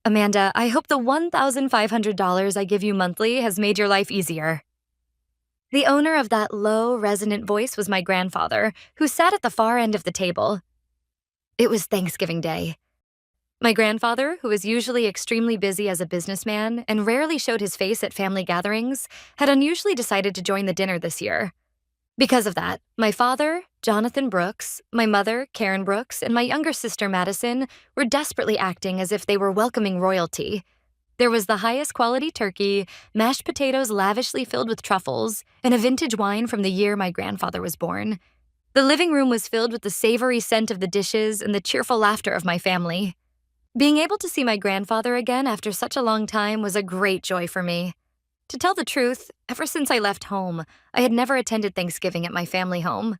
Amanda, I hope the $1,500 I give you monthly has made your life easier. The owner of that low, resonant voice was my grandfather, who sat at the far end of the table. It was Thanksgiving Day. My grandfather, who was usually extremely busy as a businessman and rarely showed his face at family gatherings, had unusually decided to join the dinner this year. Because of that, my father, Jonathan Brooks, my mother, Karen Brooks, and my younger sister, Madison, were desperately acting as if they were welcoming royalty. There was the highest quality turkey, mashed potatoes lavishly filled with truffles, and a vintage wine from the year my grandfather was born. The living room was filled with the savory scent of the dishes and the cheerful laughter of my family. Being able to see my grandfather again after such a long time was a great joy for me. To tell the truth, ever since I left home, I had never attended Thanksgiving at my family home.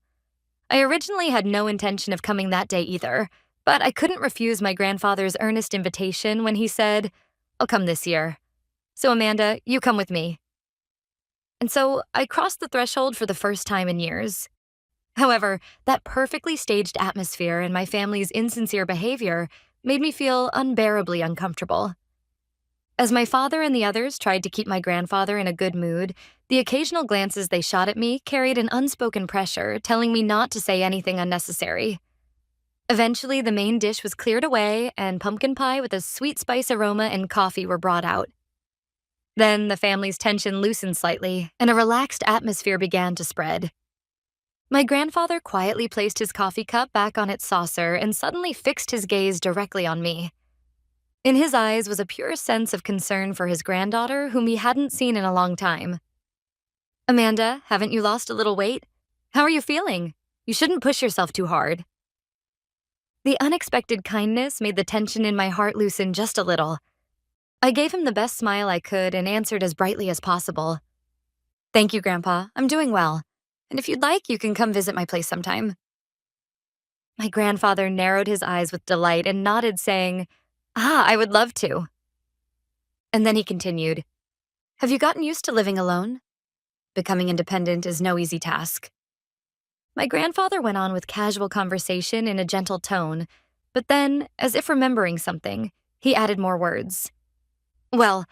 I originally had no intention of coming that day either, but I couldn't refuse my grandfather's earnest invitation when he said, "I'll come this year. So Amanda, you come with me." And so I crossed the threshold for the first time in years. However, that perfectly staged atmosphere and my family's insincere behavior made me feel unbearably uncomfortable. As my father and the others tried to keep my grandfather in a good mood, the occasional glances they shot at me carried an unspoken pressure telling me not to say anything unnecessary. Eventually, the main dish was cleared away and pumpkin pie with a sweet spice aroma and coffee were brought out. Then the family's tension loosened slightly and a relaxed atmosphere began to spread. My grandfather quietly placed his coffee cup back on its saucer and suddenly fixed his gaze directly on me. In his eyes was a pure sense of concern for his granddaughter, whom he hadn't seen in a long time. "Amanda, haven't you lost a little weight? How are you feeling? You shouldn't push yourself too hard." The unexpected kindness made the tension in my heart loosen just a little. I gave him the best smile I could and answered as brightly as possible. "Thank you, Grandpa. I'm doing well. And if you'd like, you can come visit my place sometime." My grandfather narrowed his eyes with delight and nodded, saying, I would love to." And then he continued, "Have you gotten used to living alone? Becoming independent is no easy task." My grandfather went on with casual conversation in a gentle tone, but then, as if remembering something, he added more words. "Well,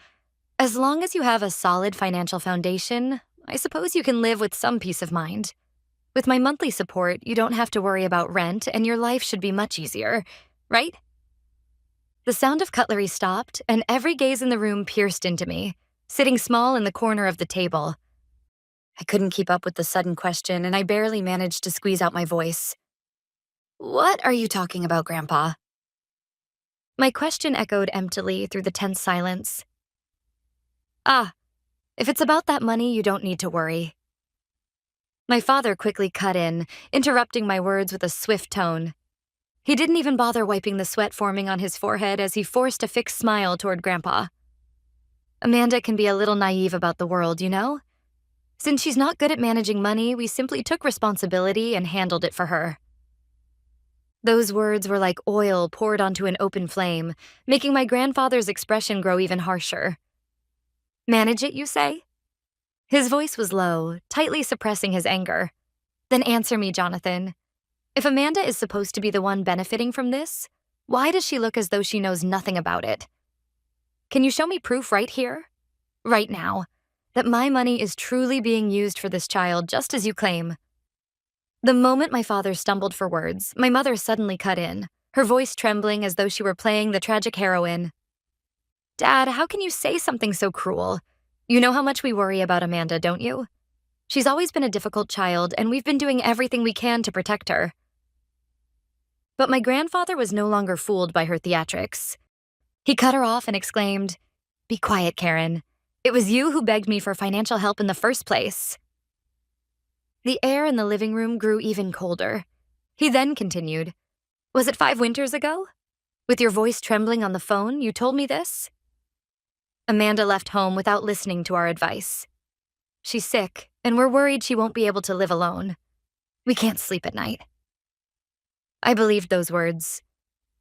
as long as you have a solid financial foundation, I suppose you can live with some peace of mind. With my monthly support, you don't have to worry about rent and your life should be much easier, right?" The sound of cutlery stopped, and every gaze in the room pierced into me, sitting small in the corner of the table. I couldn't keep up with the sudden question, and I barely managed to squeeze out my voice. "What are you talking about, Grandpa?" My question echoed emptily through the tense silence. If it's about that money, you don't need to worry." My father quickly cut in, interrupting my words with a swift tone. He didn't even bother wiping the sweat forming on his forehead as he forced a fixed smile toward Grandpa. "Amanda can be a little naive about the world, you know? Since she's not good at managing money, we simply took responsibility and handled it for her." Those words were like oil poured onto an open flame, making my grandfather's expression grow even harsher. "Manage it, you say?" His voice was low, tightly suppressing his anger. "Then answer me, Jonathan. If Amanda is supposed to be the one benefiting from this, why does she look as though she knows nothing about it? Can you show me proof right here, right now, that my money is truly being used for this child just as you claim?" The moment my father stumbled for words, my mother suddenly cut in, her voice trembling as though she were playing the tragic heroine. "Dad, how can you say something so cruel? You know how much we worry about Amanda, don't you? She's always been a difficult child, and we've been doing everything we can to protect her." But my grandfather was no longer fooled by her theatrics. He cut her off and exclaimed, "Be quiet, Karen. It was you who begged me for financial help in the first place." The air in the living room grew even colder. He then continued, "Was it 5 winters ago? With your voice trembling on the phone, you told me this?" Amanda left home without listening to our advice. "She's sick, and we're worried she won't be able to live alone. We can't sleep at night." I believed those words.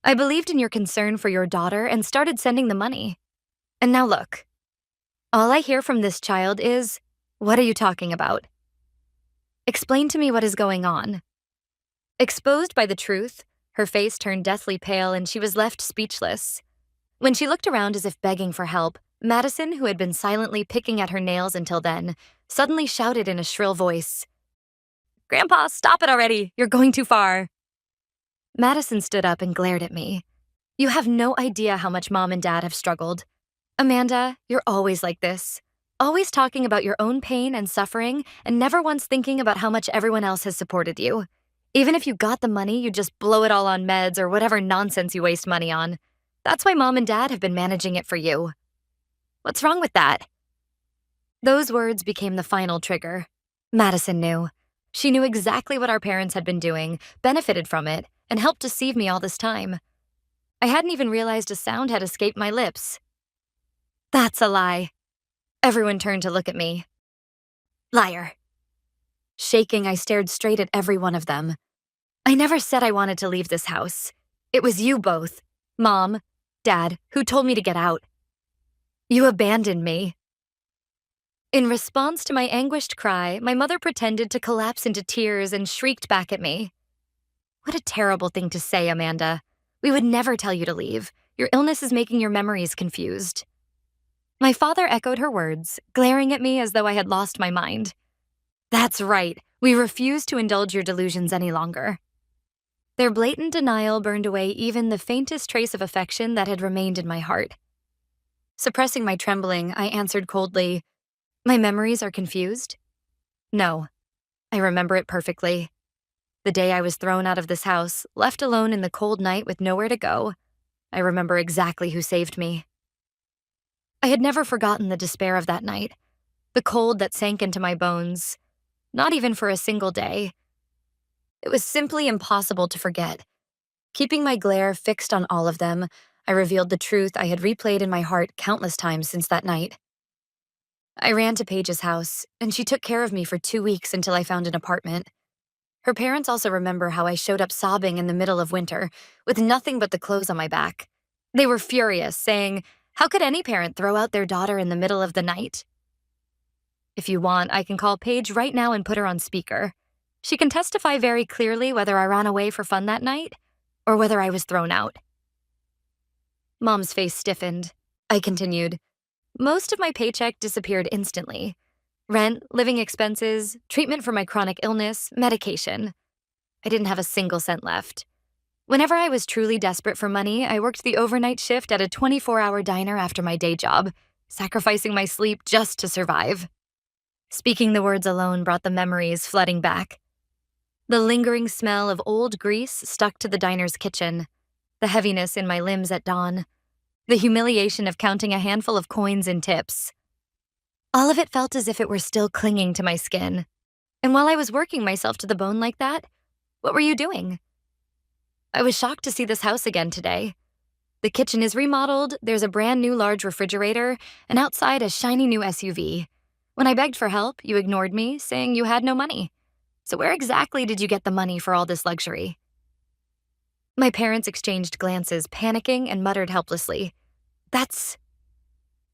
I believed in your concern for your daughter and started sending the money. And now look. All I hear from this child is, "What are you talking about?" Explain to me what is going on. Exposed by the truth, her face turned deathly pale and she was left speechless. When she looked around as if begging for help, Madison, who had been silently picking at her nails until then, suddenly shouted in a shrill voice, "Grandpa, stop it already! You're going too far!" Madison stood up and glared at me. "You have no idea how much Mom and Dad have struggled. Amanda, you're always like this. Always talking about your own pain and suffering and never once thinking about how much everyone else has supported you. Even if you got the money, you'd just blow it all on meds or whatever nonsense you waste money on. That's why Mom and Dad have been managing it for you. What's wrong with that?" Those words became the final trigger. Madison knew. She knew exactly what our parents had been doing, benefited from it, and helped deceive me all this time. I hadn't even realized a sound had escaped my lips. "That's a lie." Everyone turned to look at me. "Liar." Shaking, I stared straight at every one of them. "I never said I wanted to leave this house. It was you both, Mom, Dad, who told me to get out. You abandoned me." In response to my anguished cry, my mother pretended to collapse into tears and shrieked back at me. "What a terrible thing to say, Amanda. We would never tell you to leave. Your illness is making your memories confused." My father echoed her words, glaring at me as though I had lost my mind. "That's right. We refuse to indulge your delusions any longer." Their blatant denial burned away even the faintest trace of affection that had remained in my heart. Suppressing my trembling, I answered coldly, "My memories are confused? No, I remember it perfectly. The day I was thrown out of this house, left alone in the cold night with nowhere to go, I remember exactly who saved me." I had never forgotten the despair of that night, the cold that sank into my bones, not even for a single day. It was simply impossible to forget. Keeping my glare fixed on all of them, I revealed the truth I had replayed in my heart countless times since that night. I ran to Paige's house, and she took care of me for 2 weeks until I found an apartment. Her parents also remember how I showed up sobbing in the middle of winter, with nothing but the clothes on my back. They were furious, saying, "How could any parent throw out their daughter in the middle of the night?" If you want, I can call Paige right now and put her on speaker. She can testify very clearly whether I ran away for fun that night, or whether I was thrown out. Mom's face stiffened. I continued, "Most of my paycheck disappeared instantly. Rent, living expenses, treatment for my chronic illness, medication. I didn't have a single cent left. Whenever I was truly desperate for money, I worked the overnight shift at a 24-hour diner after my day job, sacrificing my sleep just to survive." Speaking the words alone brought the memories flooding back. The lingering smell of old grease stuck to the diner's kitchen, the heaviness in my limbs at dawn, the humiliation of counting a handful of coins in tips. All of it felt as if it were still clinging to my skin. And while I was working myself to the bone like that, what were you doing? I was shocked to see this house again today. The kitchen is remodeled, there's a brand new large refrigerator, and outside a shiny new SUV. When I begged for help, you ignored me, saying you had no money. So where exactly did you get the money for all this luxury? My parents exchanged glances, panicking, and muttered helplessly,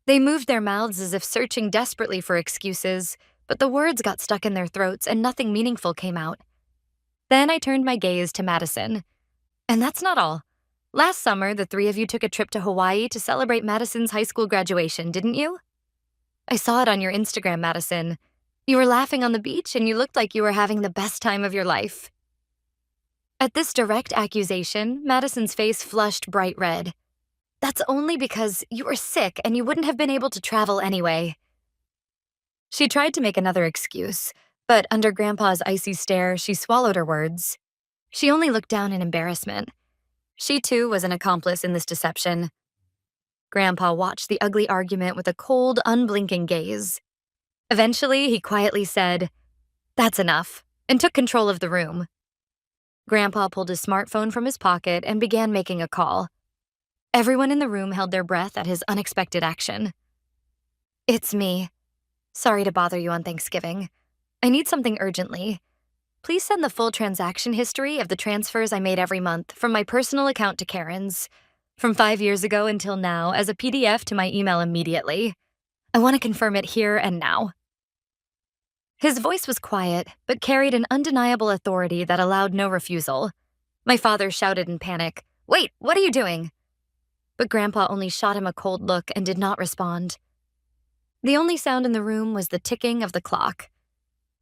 They moved their mouths as if searching desperately for excuses, but the words got stuck in their throats and nothing meaningful came out. Then I turned my gaze to Madison. "And that's not all. Last summer, the three of you took a trip to Hawaii to celebrate Madison's high school graduation, didn't you? I saw it on your Instagram, Madison. You were laughing on the beach and you looked like you were having the best time of your life." At this direct accusation, Madison's face flushed bright red. "That's only because you were sick and you wouldn't have been able to travel anyway." She tried to make another excuse, but under Grandpa's icy stare, she swallowed her words. She only looked down in embarrassment. She too was an accomplice in this deception. Grandpa watched the ugly argument with a cold, unblinking gaze. Eventually, he quietly said, "That's enough," and took control of the room. Grandpa pulled his smartphone from his pocket and began making a call. Everyone in the room held their breath at his unexpected action. "It's me. Sorry to bother you on Thanksgiving. I need something urgently. Please send the full transaction history of the transfers I made every month from my personal account to Karen's, from 5 years ago until now, as a PDF to my email immediately. I want to confirm it here and now." His voice was quiet, but carried an undeniable authority that allowed no refusal. My father shouted in panic, "Wait, what are you doing?" but Grandpa only shot him a cold look and did not respond. The only sound in the room was the ticking of the clock.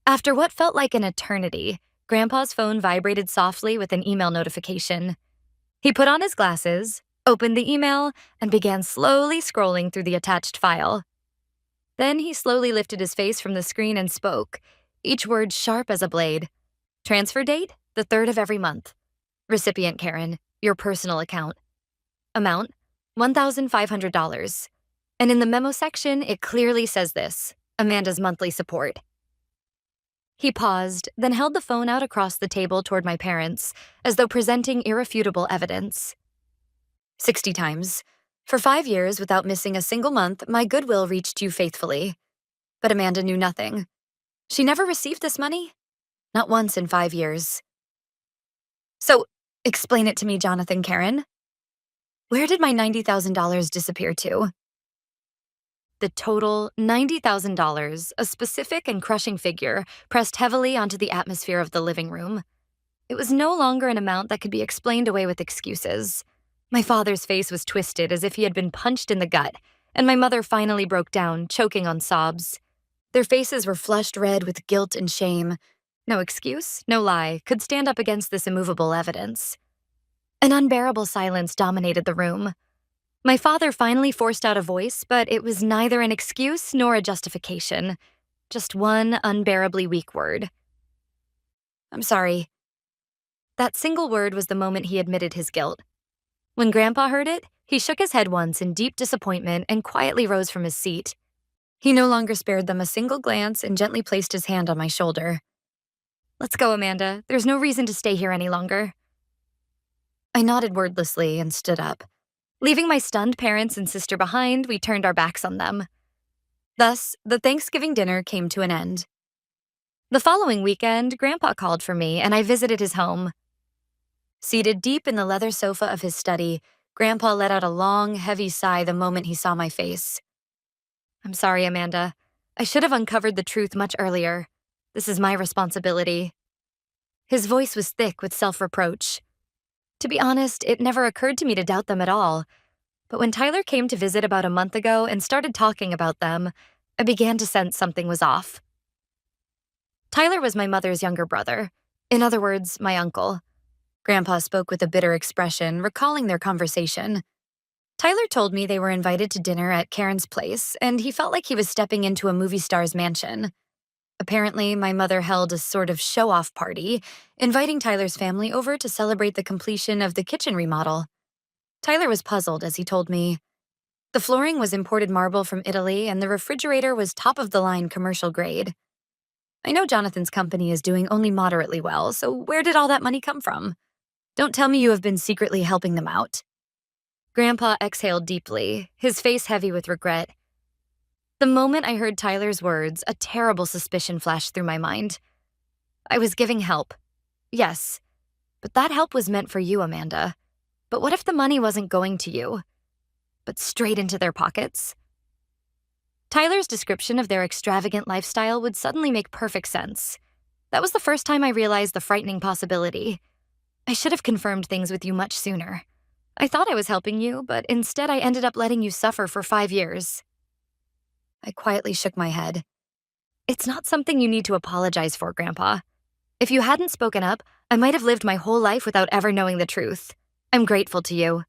After what felt like an eternity, Grandpa's phone vibrated softly with an email notification. He put on his glasses, opened the email, and began slowly scrolling through the attached file. Then he slowly lifted his face from the screen and spoke, each word sharp as a blade. Transfer date, the 3rd of every month. Recipient Karen, your personal account. Amount, $1,500. And in the memo section, it clearly says this, Amanda's monthly support. He paused, then held the phone out across the table toward my parents, as though presenting irrefutable evidence. 60 times. For 5 years, without missing a single month, my goodwill reached you faithfully. But Amanda knew nothing. She never received this money? Not once in 5 years. So, explain it to me, Jonathan Karen. Where did my $90,000 disappear to? The total, $90,000, a specific and crushing figure, pressed heavily onto the atmosphere of the living room. It was no longer an amount that could be explained away with excuses. My father's face was twisted as if he had been punched in the gut, and my mother finally broke down, choking on sobs. Their faces were flushed red with guilt and shame. No excuse, no lie, could stand up against this immovable evidence. An unbearable silence dominated the room. My father finally forced out a voice, but it was neither an excuse nor a justification. Just one unbearably weak word. I'm sorry. That single word was the moment he admitted his guilt. When Grandpa heard it, he shook his head once in deep disappointment and quietly rose from his seat. He no longer spared them a single glance and gently placed his hand on my shoulder. Let's go, Amanda. There's no reason to stay here any longer. I nodded wordlessly and stood up. Leaving my stunned parents and sister behind, we turned our backs on them. Thus, the Thanksgiving dinner came to an end. The following weekend, Grandpa called for me, and I visited his home. Seated deep in the leather sofa of his study, Grandpa let out a long, heavy sigh the moment he saw my face. I'm sorry, Amanda. I should have uncovered the truth much earlier. This is my responsibility. His voice was thick with self-reproach. To be honest, it never occurred to me to doubt them at all. But when Tyler came to visit about a month ago and started talking about them, I began to sense something was off. Tyler was my mother's younger brother. In other words, my uncle. Grandpa spoke with a bitter expression, recalling their conversation. Tyler told me they were invited to dinner at Karen's place, and he felt like he was stepping into a movie star's mansion. Apparently, my mother held a sort of show-off party, inviting Tyler's family over to celebrate the completion of the kitchen remodel. Tyler was puzzled as he told me, the flooring was imported marble from Italy and the refrigerator was top-of-the-line commercial grade. I know Jonathan's company is doing only moderately well, so where did all that money come from? Don't tell me you have been secretly helping them out. Grandpa exhaled deeply, his face heavy with regret. The moment I heard Tyler's words, a terrible suspicion flashed through my mind. I was giving help. Yes, but that help was meant for you, Amanda. But what if the money wasn't going to you, but straight into their pockets? Tyler's description of their extravagant lifestyle would suddenly make perfect sense. That was the first time I realized the frightening possibility. I should have confirmed things with you much sooner. I thought I was helping you, but instead I ended up letting you suffer for 5 years. I quietly shook my head. It's not something you need to apologize for, Grandpa. If you hadn't spoken up, I might have lived my whole life without ever knowing the truth. I'm grateful to you.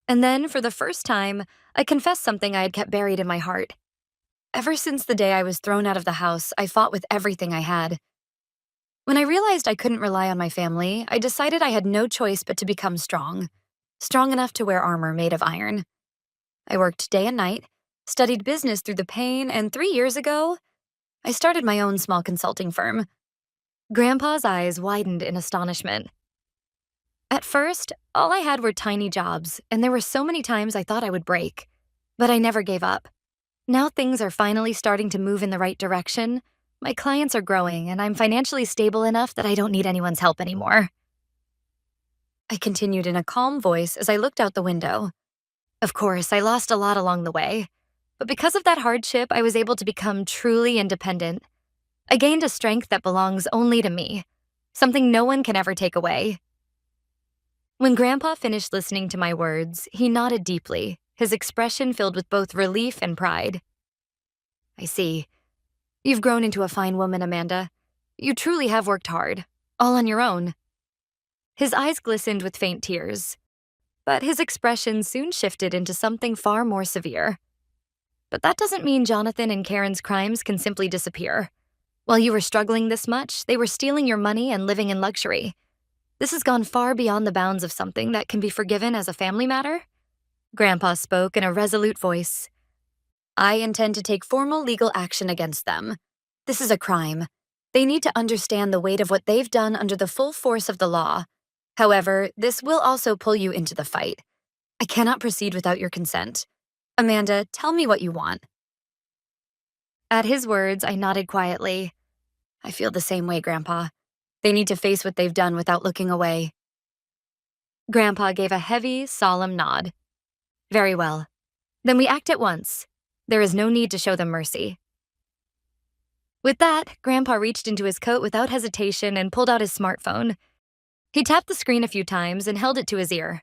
And then, for the first time, I confessed something I had kept buried in my heart. Ever since the day I was thrown out of the house, I fought with everything I had. When I realized I couldn't rely on my family, I decided I had no choice but to become strong. Strong enough to wear armor made of iron. I worked day and night, studied business through the pain, and 3 years ago, I started my own small consulting firm. Grandpa's eyes widened in astonishment. At first, all I had were tiny jobs, and there were so many times I thought I would break. But I never gave up. Now things are finally starting to move in the right direction. My clients are growing, and I'm financially stable enough that I don't need anyone's help anymore. I continued in a calm voice as I looked out the window. Of course, I lost a lot along the way. But because of that hardship, I was able to become truly independent. I gained a strength that belongs only to me, something no one can ever take away. When Grandpa finished listening to my words, he nodded deeply, his expression filled with both relief and pride. I see. You've grown into a fine woman, Amanda. You truly have worked hard, all on your own. His eyes glistened with faint tears, but his expression soon shifted into something far more severe. But that doesn't mean Jonathan and Karen's crimes can simply disappear. While you were struggling this much, they were stealing your money and living in luxury. This has gone far beyond the bounds of something that can be forgiven as a family matter. Grandpa spoke in a resolute voice. I intend to take formal legal action against them. This is a crime. They need to understand the weight of what they've done under the full force of the law. However, this will also pull you into the fight. I cannot proceed without your consent. Amanda, tell me what you want. At his words, I nodded quietly. I feel the same way, Grandpa. They need to face what they've done without looking away. Grandpa gave a heavy, solemn nod. Very well. Then we act at once. There is no need to show them mercy. With that, Grandpa reached into his coat without hesitation and pulled out his smartphone. He tapped the screen a few times and held it to his ear.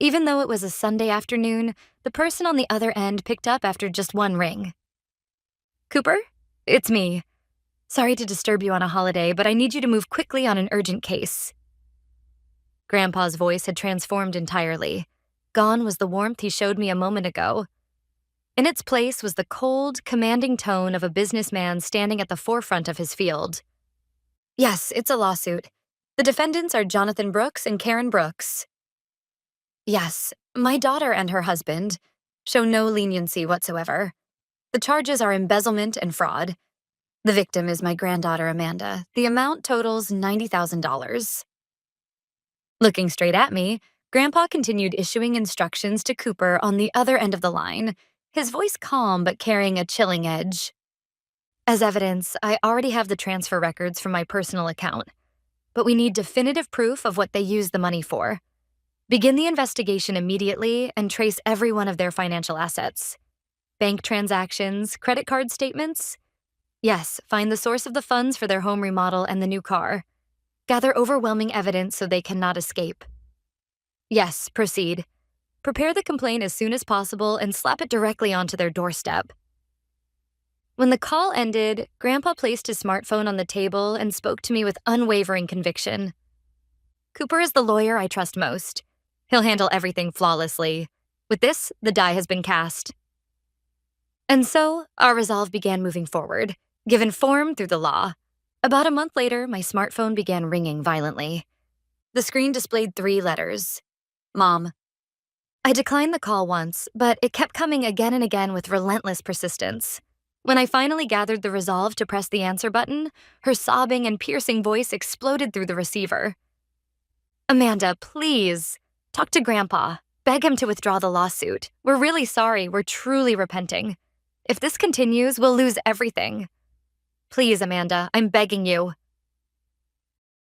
Even though it was a Sunday afternoon, the person on the other end picked up after just one ring. Cooper? It's me. Sorry to disturb you on a holiday, but I need you to move quickly on an urgent case. Grandpa's voice had transformed entirely. Gone was the warmth he showed me a moment ago. In its place was the cold, commanding tone of a businessman standing at the forefront of his field. Yes, it's a lawsuit. The defendants are Jonathan Brooks and Karen Brooks. Yes, my daughter and her husband show no leniency whatsoever. The charges are embezzlement and fraud. The victim is my granddaughter, Amanda. The amount totals $90,000. Looking straight at me, Grandpa continued issuing instructions to Cooper on the other end of the line, his voice calm but carrying a chilling edge. As evidence, I already have the transfer records from my personal account, but we need definitive proof of what they used the money for. Begin the investigation immediately and trace every one of their financial assets. Bank transactions, credit card statements. Yes, find the source of the funds for their home remodel and the new car. Gather overwhelming evidence so they cannot escape. Yes, proceed. Prepare the complaint as soon as possible and slap it directly onto their doorstep. When the call ended, Grandpa placed his smartphone on the table and spoke to me with unwavering conviction. Cooper is the lawyer I trust most. He'll handle everything flawlessly. With this, the die has been cast. And so, our resolve began moving forward, given form through the law. About a month later, my smartphone began ringing violently. The screen displayed 3 letters. Mom. I declined the call once, but it kept coming again and again with relentless persistence. When I finally gathered the resolve to press the answer button, her sobbing and piercing voice exploded through the receiver. Amanda, please. Talk to Grandpa. Beg him to withdraw the lawsuit. We're really sorry. We're truly repenting. If this continues, we'll lose everything. Please, Amanda, I'm begging you.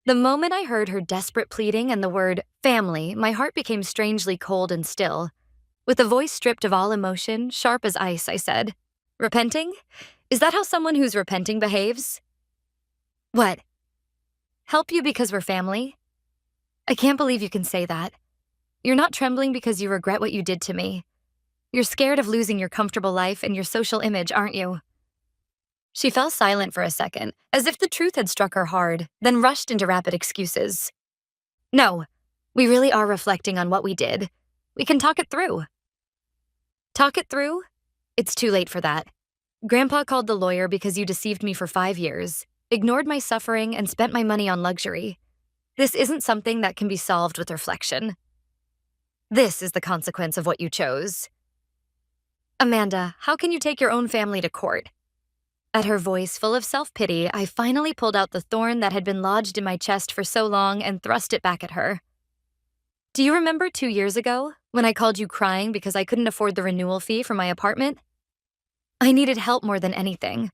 The moment I heard her desperate pleading and the word family, my heart became strangely cold and still. With a voice stripped of all emotion, sharp as ice, I said, Repenting? Is that how someone who's repenting behaves? What? Help you because we're family? I can't believe you can say that. You're not trembling because you regret what you did to me. You're scared of losing your comfortable life and your social image, aren't you? She fell silent for a second, as if the truth had struck her hard, then rushed into rapid excuses. No, we really are reflecting on what we did. We can talk it through. Talk it through? It's too late for that. Grandpa called the lawyer because you deceived me for 5 years, ignored my suffering, and spent my money on luxury. This isn't something that can be solved with reflection. This is the consequence of what you chose. Amanda, how can you take your own family to court? At her voice full of self-pity, I finally pulled out the thorn that had been lodged in my chest for so long and thrust it back at her. Do you remember 2 years ago, when I called you crying because I couldn't afford the renewal fee for my apartment? I needed help more than anything.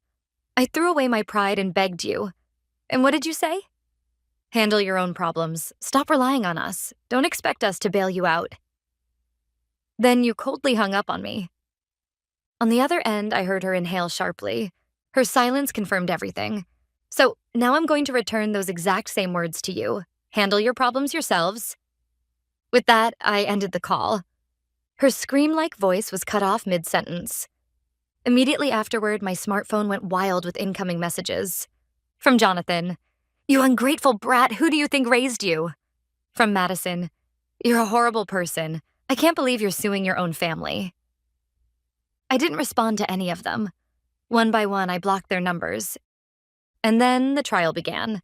I threw away my pride and begged you. And what did you say? Handle your own problems. Stop relying on us. Don't expect us to bail you out. Then you coldly hung up on me. On the other end, I heard her inhale sharply. Her silence confirmed everything. So now I'm going to return those exact same words to you. Handle your problems yourselves. With that, I ended the call. Her scream-like voice was cut off mid-sentence. Immediately afterward, my smartphone went wild with incoming messages. From Jonathan, "You ungrateful brat, who do you think raised you?" From Madison, "You're a horrible person. I can't believe you're suing your own family." I didn't respond to any of them. One by one, I blocked their numbers. And then the trial began.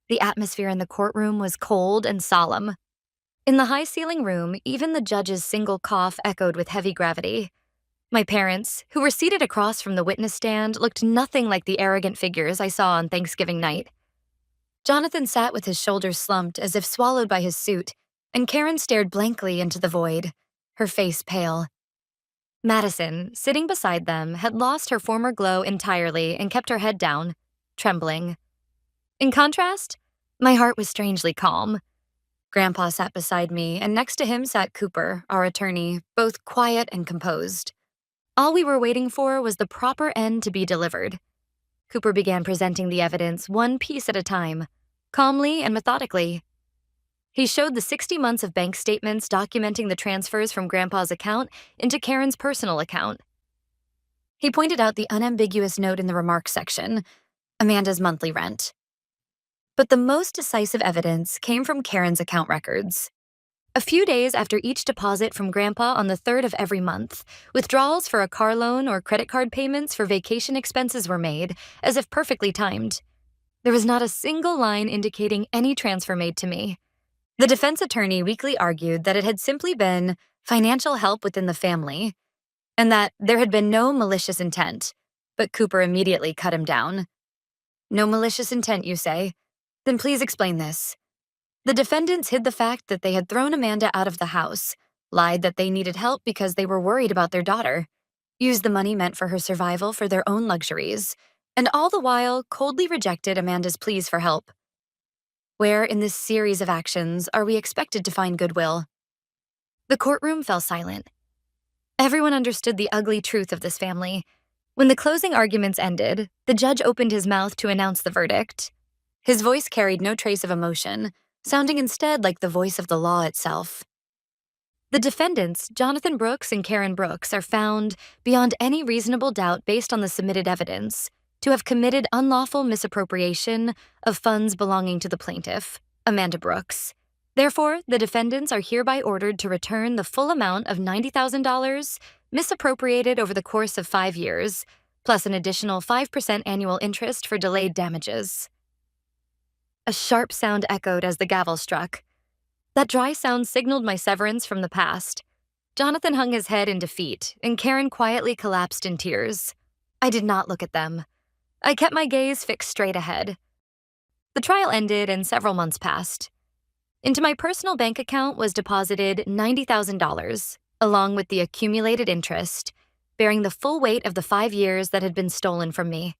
The atmosphere in the courtroom was cold and solemn. In the high-ceiling room, even the judge's single cough echoed with heavy gravity. My parents, who were seated across from the witness stand, looked nothing like the arrogant figures I saw on Thanksgiving night. Jonathan sat with his shoulders slumped as if swallowed by his suit, and Karen stared blankly into the void, her face pale. Madison, sitting beside them, had lost her former glow entirely and kept her head down, trembling. In contrast, my heart was strangely calm. Grandpa sat beside me, and next to him sat Cooper, our attorney, both quiet and composed. All we were waiting for was the proper end to be delivered. Cooper began presenting the evidence one piece at a time, calmly and methodically. He showed the 60 months of bank statements documenting the transfers from Grandpa's account into Karen's personal account. He pointed out the unambiguous note in the remarks section, Amanda's monthly rent. But the most decisive evidence came from Karen's account records. A few days after each deposit from Grandpa on the 3rd of every month, withdrawals for a car loan or credit card payments for vacation expenses were made, as if perfectly timed. There was not a single line indicating any transfer made to me. The defense attorney weakly argued that it had simply been financial help within the family, and that there had been no malicious intent, but Cooper immediately cut him down. "No malicious intent, you say? Then please explain this." The defendants hid the fact that they had thrown Amanda out of the house, lied that they needed help because they were worried about their daughter, used the money meant for her survival for their own luxuries, and all the while coldly rejected Amanda's pleas for help. Where in this series of actions are we expected to find goodwill? The courtroom fell silent. Everyone understood the ugly truth of this family. When the closing arguments ended, the judge opened his mouth to announce the verdict. His voice carried no trace of emotion, sounding instead like the voice of the law itself. The defendants, Jonathan Brooks and Karen Brooks, are found, beyond any reasonable doubt based on the submitted evidence, to have committed unlawful misappropriation of funds belonging to the plaintiff, Amanda Brooks. Therefore, the defendants are hereby ordered to return the full amount of $90,000 misappropriated over the course of 5 years, plus an additional 5% annual interest for delayed damages. A sharp sound echoed as the gavel struck. That dry sound signaled my severance from the past. Jonathan hung his head in defeat, and Karen quietly collapsed in tears. I did not look at them. I kept my gaze fixed straight ahead. The trial ended and several months passed. Into my personal bank account was deposited $90,000, along with the accumulated interest, bearing the full weight of the 5 years that had been stolen from me.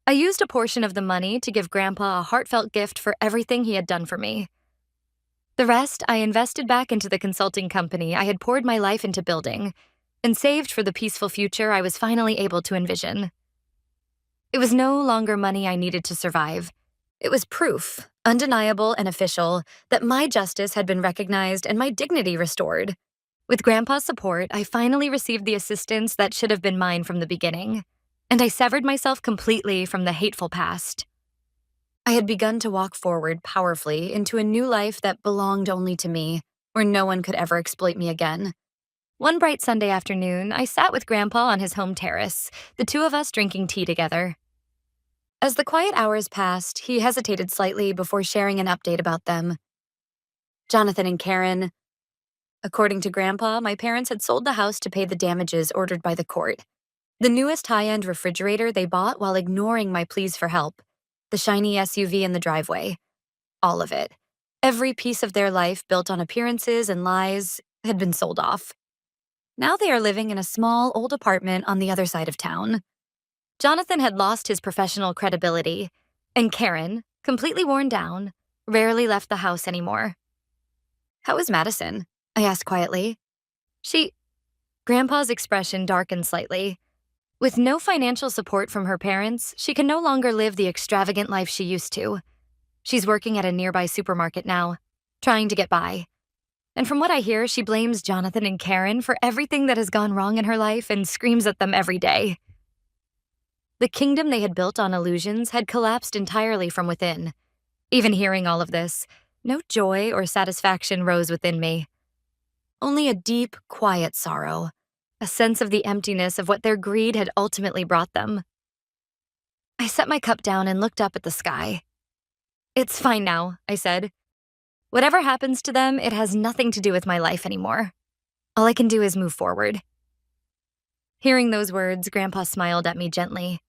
I used a portion of the money to give Grandpa a heartfelt gift for everything he had done for me. The rest I invested back into the consulting company I had poured my life into building, and saved for the peaceful future I was finally able to envision. It was no longer money I needed to survive. It was proof, undeniable and official, that my justice had been recognized and my dignity restored. With Grandpa's support, I finally received the assistance that should have been mine from the beginning, and I severed myself completely from the hateful past. I had begun to walk forward powerfully into a new life that belonged only to me, where no one could ever exploit me again. One bright Sunday afternoon, I sat with Grandpa on his home terrace, the two of us drinking tea together. As the quiet hours passed, he hesitated slightly before sharing an update about them. Jonathan and Karen. According to Grandpa, my parents had sold the house to pay the damages ordered by the court. The newest high-end refrigerator they bought while ignoring my pleas for help. The shiny SUV in the driveway. All of it. Every piece of their life built on appearances and lies had been sold off. Now they are living in a small, old apartment on the other side of town. Jonathan had lost his professional credibility, and Karen, completely worn down, rarely left the house anymore. "How is Madison?" I asked quietly. Grandpa's expression darkened slightly. With no financial support from her parents, she can no longer live the extravagant life she used to. She's working at a nearby supermarket now, trying to get by. And from what I hear, she blames Jonathan and Karen for everything that has gone wrong in her life and screams at them every day. The kingdom they had built on illusions had collapsed entirely from within. Even hearing all of this, no joy or satisfaction rose within me. Only a deep, quiet sorrow, a sense of the emptiness of what their greed had ultimately brought them. I set my cup down and looked up at the sky. "It's fine now," I said. "Whatever happens to them, it has nothing to do with my life anymore. All I can do is move forward." Hearing those words, Grandpa smiled at me gently.